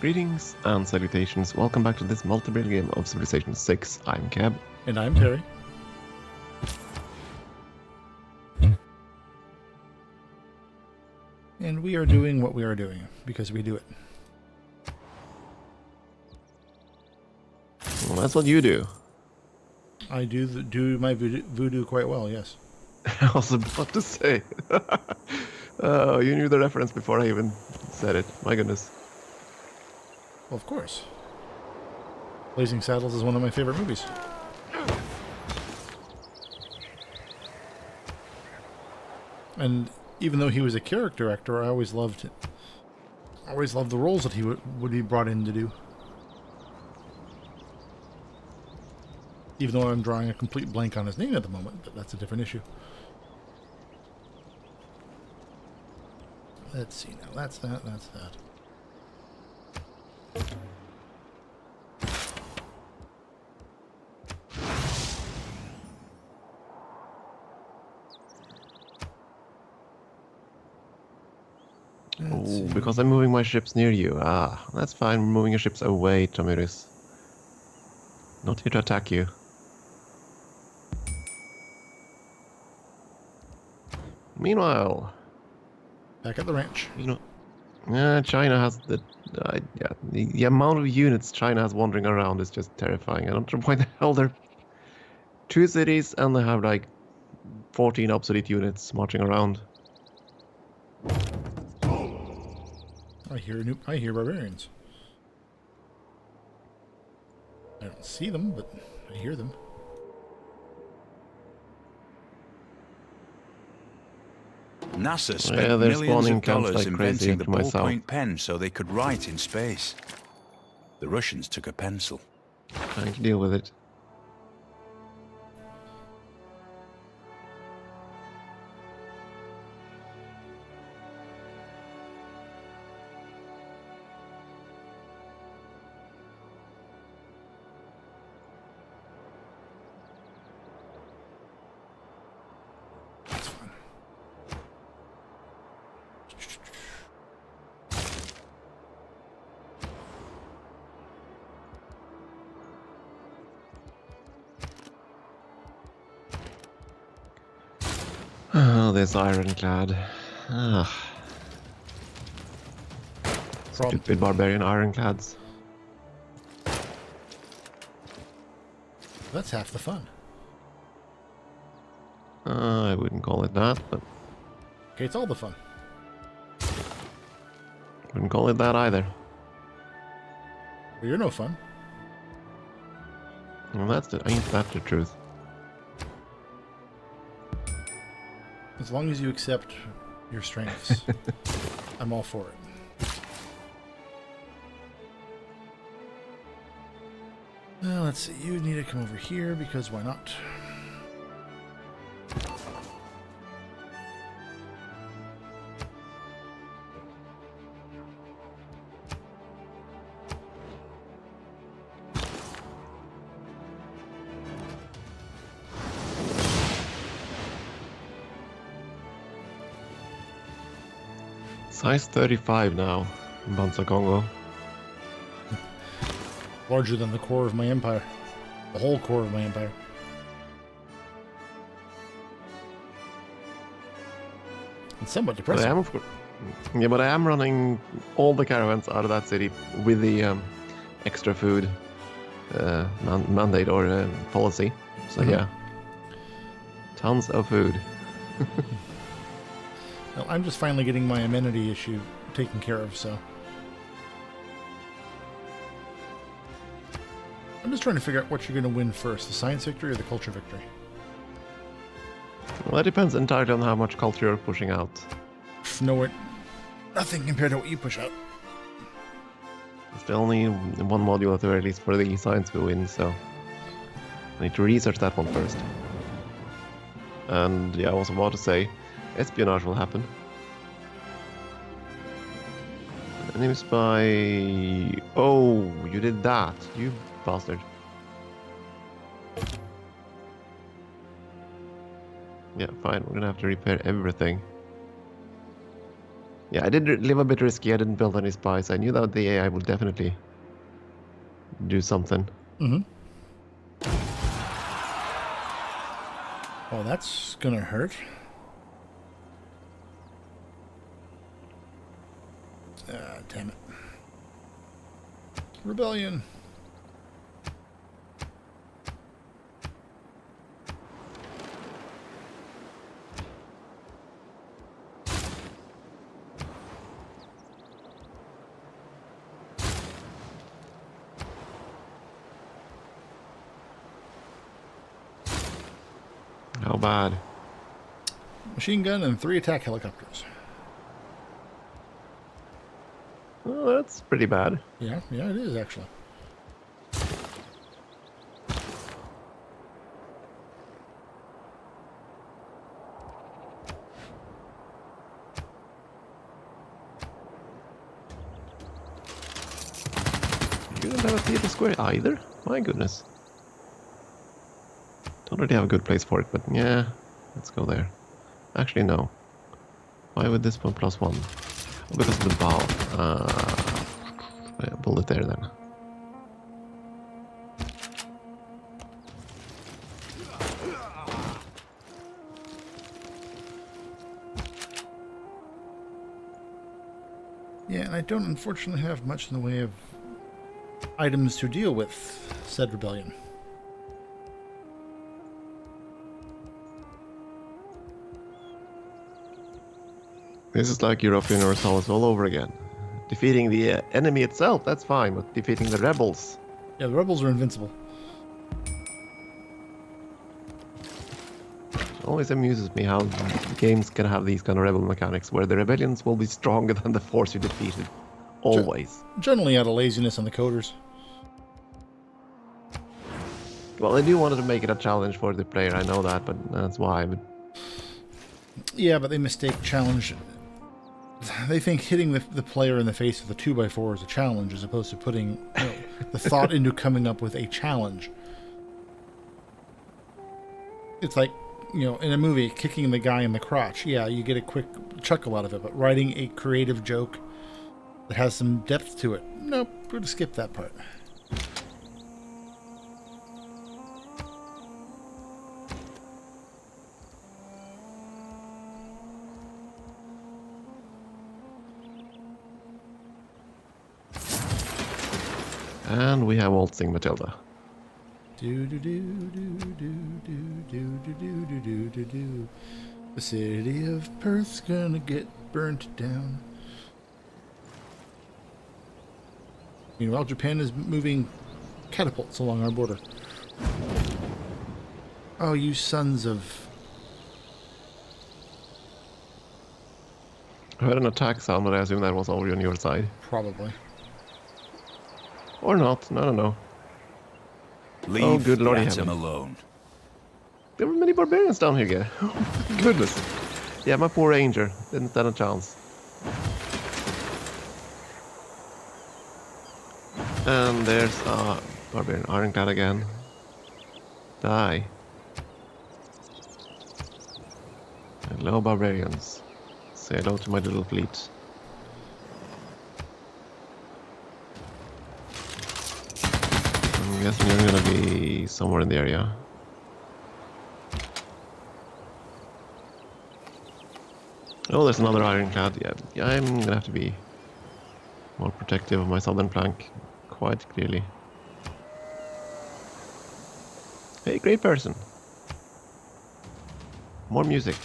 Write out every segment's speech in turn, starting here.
Greetings and salutations. Welcome back to this multiplayer game of Civilization VI. I'm Keb. And I'm Peri. And we are doing what we are doing, because we do it. Well, that's what you do. I do my voodoo quite well, yes. I was about to say. Oh, you knew the reference before I even said it. My goodness. Well, of course. Blazing Saddles is one of my favorite movies. And even though he was a character actor, I always loved it. I always loved the roles that he would be brought in to do. Even though I'm drawing a complete blank on his name at the moment, but that's a different issue. Let's see now. That's that. Oh, because I'm moving my ships near you. Ah, that's fine. We're moving your ships away, Tomiris. Not here to attack you. Meanwhile, Back at the ranch. China has the amount of units China has wandering around is just terrifying. I don't know why the hell they're 2 cities and they have like 14 obsolete units marching around. I hear barbarians. I don't see them, but I hear them. NASA spent millions of dollars like inventing the ballpoint pen so they could write in space. The Russians took a pencil. I can deal with it. Oh, this ironclad. Ah. Stupid barbarian ironclads. That's half the fun. I wouldn't call it that, but... Okay, it's all the fun. Wouldn't call it that either. Well, you're no fun. Well, ain't that the truth. As long as you accept your strengths, I'm all for it. Well, let's see. You need to come over here because why not? Size 35 now in Kongo. Larger than the core of my empire. The whole core of my empire. It's somewhat depressing. But I am running all the caravans out of that city with the extra food mandate or policy. So yeah, tons of food. Well, I'm just finally getting my amenity issue taken care of, so... I'm just trying to figure out what you're going to win first, the science victory or the culture victory. Well, that depends entirely on how much culture you're pushing out. Nothing compared to what you push out. It's the only one module at the very least for the science we win, so... I need to research that one first. And yeah, I was about to say, espionage will happen. Enemy spy... Oh, you did that, you bastard. Yeah, fine, we're gonna have to repair everything. Yeah, I did live a bit risky. I didn't build any spies. I knew that the AI would definitely do something. Mm-hmm. Oh, that's gonna hurt. Damn it. Rebellion. How bad? Machine gun and 3 attack helicopters. Oh, that's pretty bad. Yeah, it is actually. You don't have a theater square either? My goodness. Don't really have a good place for it, but yeah, let's go there. Actually, no. Why would this one +1? Oh, because of the bow. Yeah, build it there then. Yeah, and I don't unfortunately have much in the way of items to deal with said rebellion. This is like European Universalis all over again. Defeating the enemy itself, that's fine, but defeating the rebels. Yeah, the rebels are invincible. It always amuses me how games can have these kind of rebel mechanics where the rebellions will be stronger than the force you defeated. Always. Generally out of laziness on the coders. Well, I do wanted to make it a challenge for the player, I know that, but that's why. But Yeah, but they mistake challenge. They think hitting the player in the face with a 2x4 is a challenge, as opposed to putting the thought into coming up with a challenge. It's like, in a movie, kicking the guy in the crotch. Yeah, you get a quick chuckle out of it, but writing a creative joke that has some depth to it, nope, we're going to skip that part. And we have waltzing Matilda. Do do do do do do do do do do do do. The city of Perth's gonna get burnt down. Meanwhile, Japan is moving catapults along our border. Oh, you sons of... I heard an attack sound, but I assume that was over on your side. Probably. Or not, no. Leave Oh, good the lordy atom heaven. alone. There were many barbarians down here again. Oh my goodness. Yeah, my poor ranger didn't stand a chance. And there's a barbarian ironclad again. Die. Hello, barbarians. Say hello to my little fleet. I'm guessing you're gonna be somewhere in the area. Oh, there's another ironclad. Yeah, I'm gonna have to be more protective of my southern flank, quite clearly. Hey, great person. More music.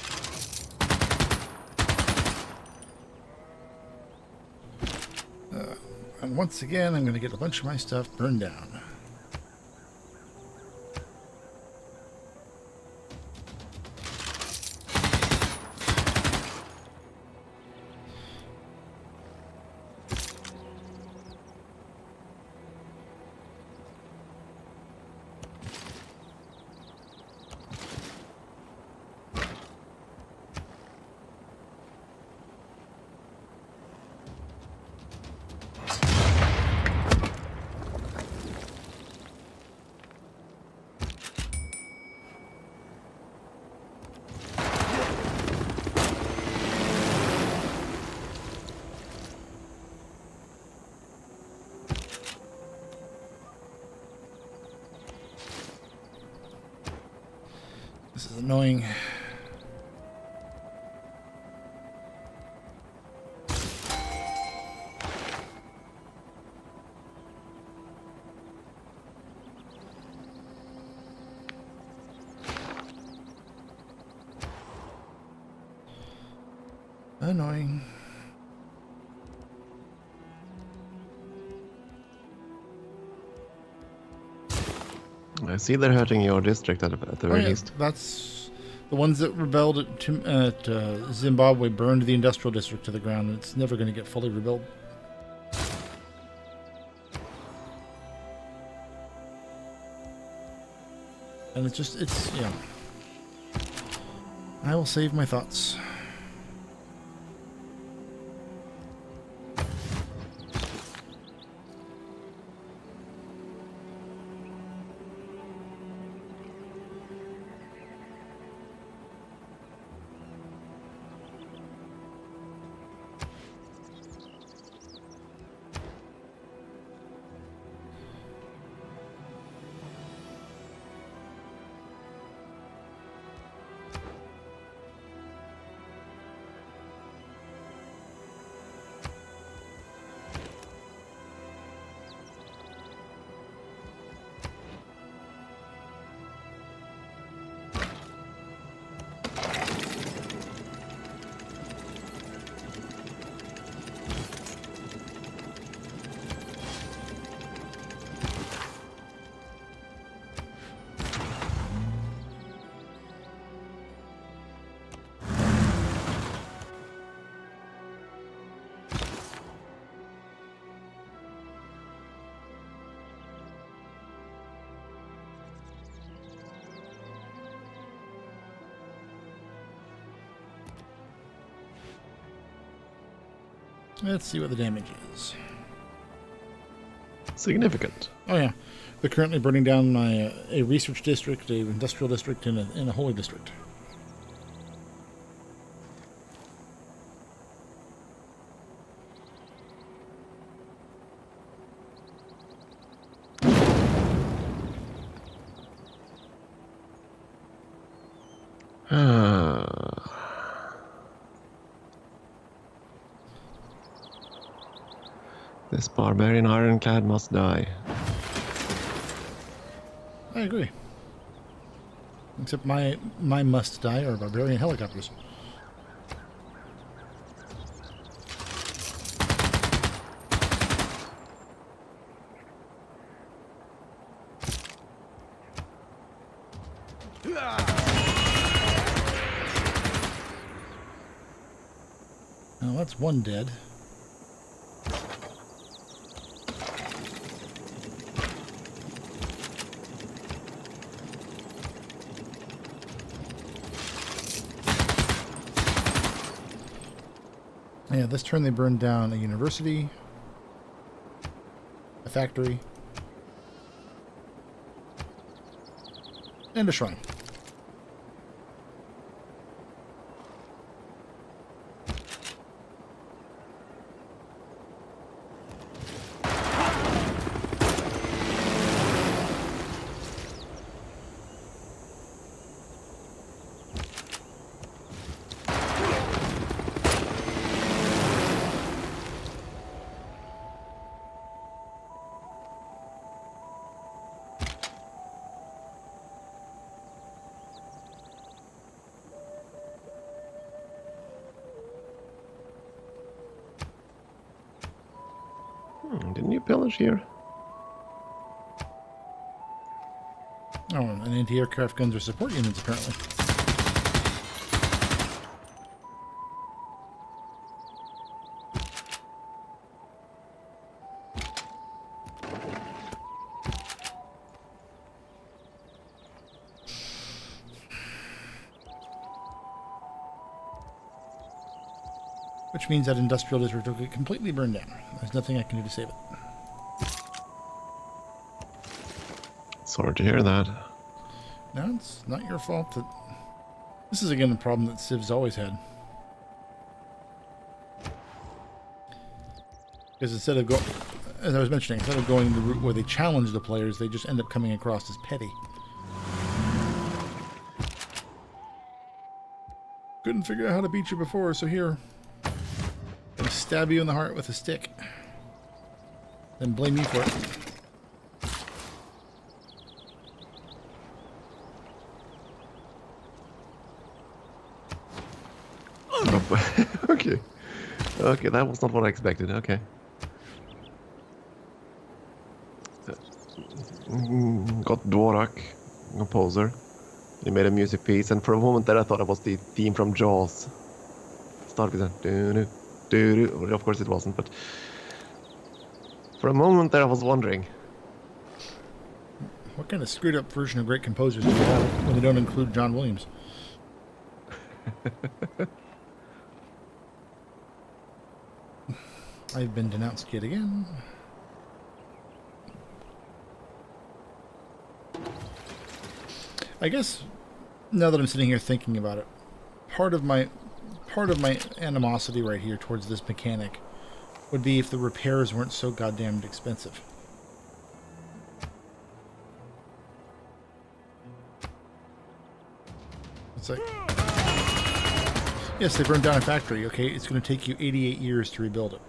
And once again, I'm going to get a bunch of my stuff burned down. This is annoying. Annoying. I see they're hurting your district at the very least. That's the ones that rebelled at Zimbabwe burned the industrial district to the ground, and it's never going to get fully rebuilt. And it's yeah. I will save my thoughts. Let's see what the damage is. Significant. Oh yeah, they're currently burning down my a research district, a industrial district, and a holy district. This barbarian ironclad must die. I agree. Except my must die are barbarian helicopters. Now that's one dead. Yeah, this turn they burned down a university, a factory, and a shrine. Didn't you pillage here? Oh, and anti-aircraft guns are support units, apparently. Which means that industrial district will get completely burned down. There's nothing I can do to save it. Sorry to hear that. No, it's not your fault. This is again a problem that Civ's always had. Because instead of as I was mentioning, instead of going the route where they challenge the players, they just end up coming across as petty. Couldn't figure out how to beat you before, so here. Gonna stab you in the heart with a stick. Then blame me for it. Okay. Okay, that was not what I expected. Okay. Got Dvorak, composer. He made a music piece, and for a moment there I thought it was the theme from Jaws. Started with a doo doo doo. Of course it wasn't, but for a moment there I was wondering. What kind of screwed up version of great composers do you have when they don't include John Williams? I've been denounced yet again. I guess now that I'm sitting here thinking about it, part of my animosity right here towards this mechanic would be if the repairs weren't so goddamn expensive. It's like, yes, they burned down a factory. Okay, it's going to take you 88 years to rebuild it.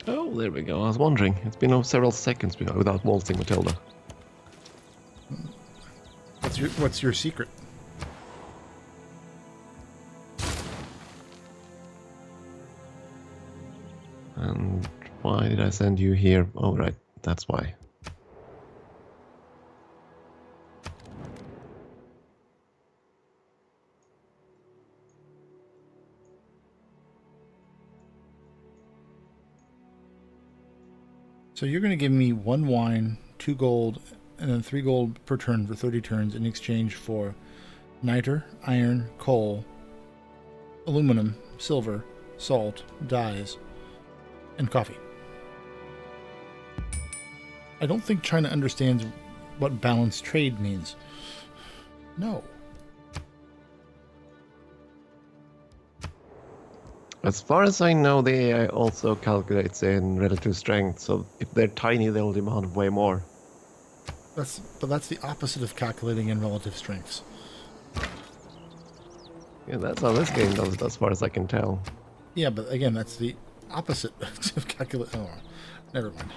Oh, there we go. I was wondering. It's been several seconds without waltzing Matilda. What's your secret? And why did I send you here? Oh, right. That's why. So you're going to give me 1 wine, 2 gold, and then 3 gold per turn for 30 turns in exchange for niter, iron, coal, aluminum, silver, salt, dyes, and coffee. I don't think China understands what balanced trade means. No. As far as I know, the AI also calculates in relative strength, so if they're tiny, they'll demand way more. But that's the opposite of calculating in relative strengths. Yeah, that's how this game does it, as far as I can tell. Yeah, but again, that's the opposite of calculate. Oh, never mind.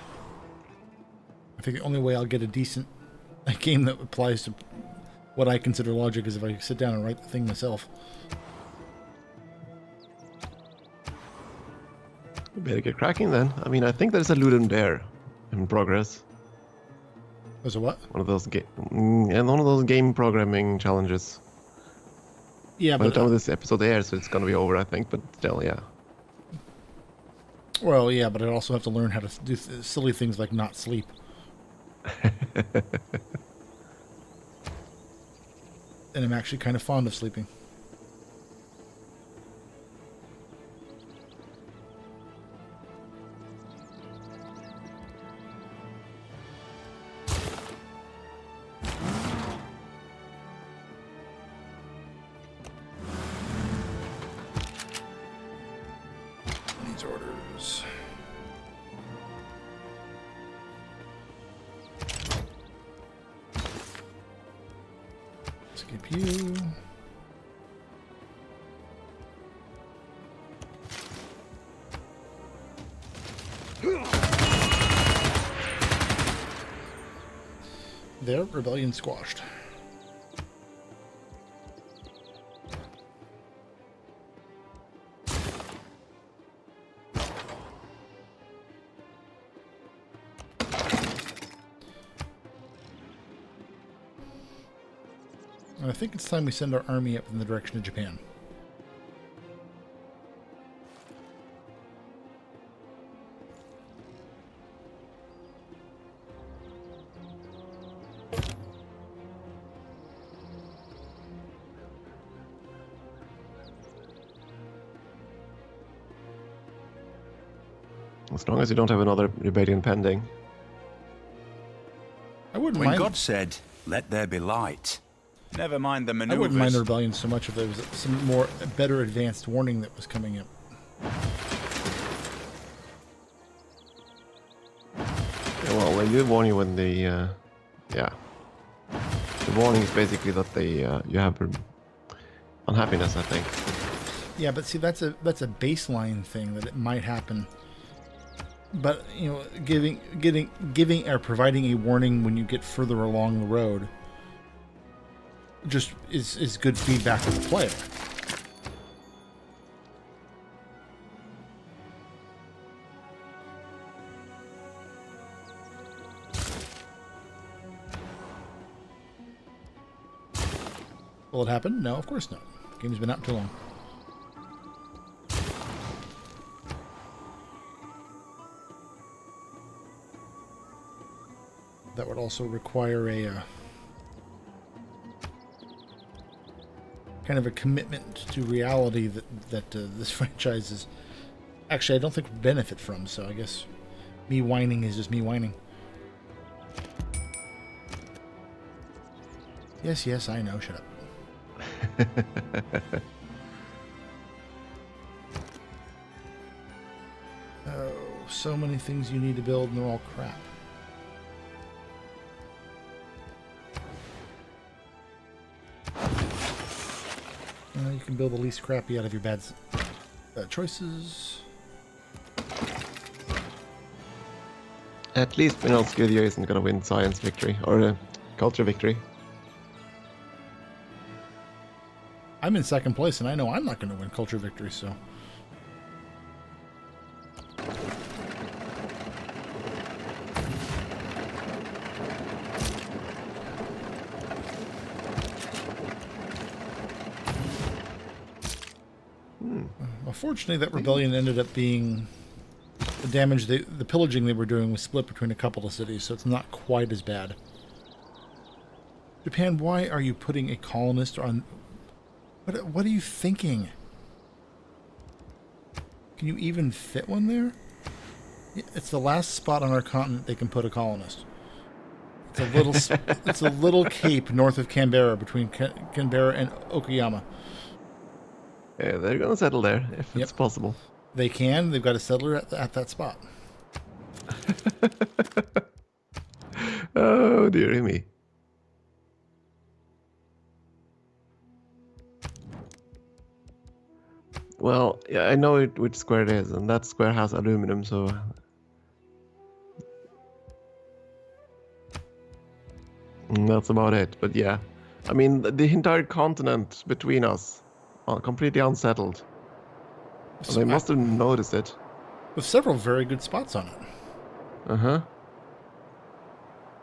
I think the only way I'll get a game that applies to what I consider logic is if I sit down and write the thing myself. We better get cracking then. I mean, I think there's a Ludum Dare in progress. There's a what? One of those game programming challenges. Yeah, By the but time this episode airs, so it's gonna be over, I think. But still, yeah. well, yeah, but I also have to learn how to do silly things like not sleep. And I'm actually kind of fond of sleeping. These orders. Skip you. There, rebellion squashed. And I think it's time we send our army up in the direction of Japan. As long as you don't have another rebellion pending. I wouldn't When mind. God said, "Let there be light," never mind the I maneuvers. wouldn't mind the rebellion so much if there was some more better advanced warning that was coming in. Yeah, well, they do warn you when the yeah. The warning is basically that they you have unhappiness, I think. Yeah, but see, that's a baseline thing that it might happen. But you know, giving or providing a warning when you get further along the road just is good feedback to the player. Will it happen? No, of course not. The game's been out too long. That would also require a kind of a commitment to reality that this franchise is actually I don't think would benefit from. So I guess me whining is just me whining. Yes, I know. Shut up. Oh, so many things you need to build, and they're all crap. You can build the least crappy out of your bad choices. At least Vinod Studio isn't gonna win science victory or culture victory. I'm in second place, and I know I'm not going to win culture victory, so... Unfortunately, that rebellion ended up being... The damage, the pillaging they were doing was split between a couple of cities, so it's not quite as bad. Japan, why are you putting a colonist on... What are you thinking? Can you even fit one there? It's the last spot on our continent they can put a colonist. It's a little, it's a little cape north of Canberra, between Canberra and Okayama. Yeah, they're gonna settle there if it's possible. They can. They've got a settler at that spot. Oh dearie me. Well, yeah, I know which square it is, and that square has aluminum, so... That's about it, but yeah. I mean, the entire continent between us, completely unsettled. So they must have noticed it. With several very good spots on it. Uh-huh.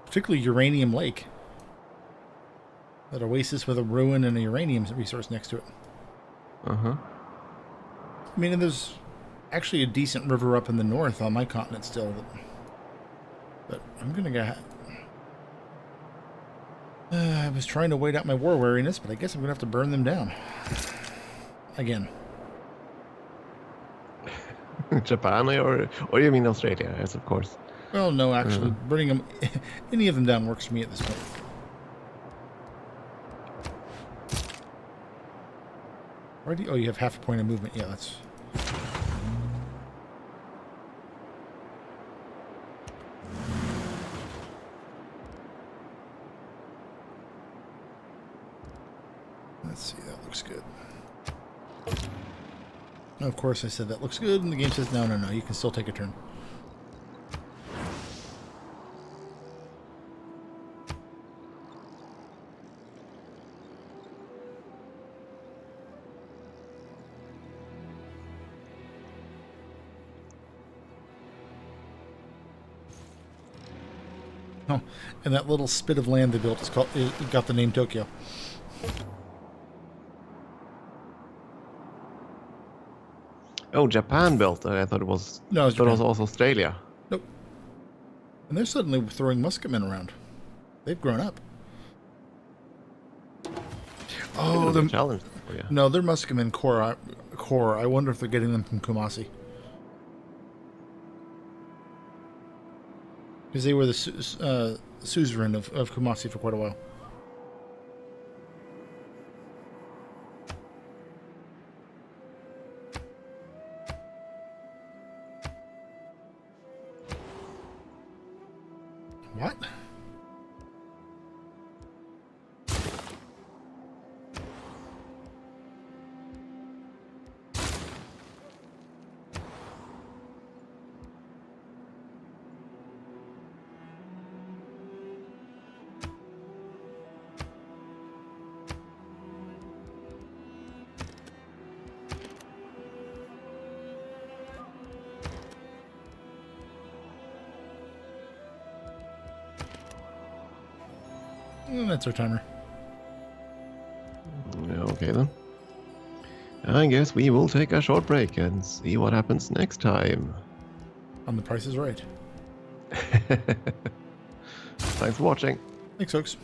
Particularly Uranium Lake. That oasis with a ruin and a uranium resource next to it. Uh-huh. I mean, and there's actually a decent river up in the north on my continent still. But I'm going to get... I was trying to wait out my war weariness, but I guess I'm going to have to burn them down. Again. Japan, or you mean Australia? Yes, of course. Well, no, actually, burning them... any of them down works for me at this point. Oh, you have half a point of movement. Yeah, that's... Let's see, that looks good. Of course, I said that looks good, and the game says, no, you can still take a turn. Oh, and that little spit of land they built is called, it got the name Tokyo. Oh, Japan built. I thought it was. No, it was also Australia. Nope. And they're suddenly throwing musketmen around. They've grown up. Oh, the challenge. Oh, yeah. No, they're musketmen core. I wonder if they're getting them from Kumasi. Because they were the suzerain of Kumasi for quite a while. What? That's our timer. Okay then. I guess we will take a short break and see what happens next time. On The Price is Right. Thanks for watching. Thanks, folks.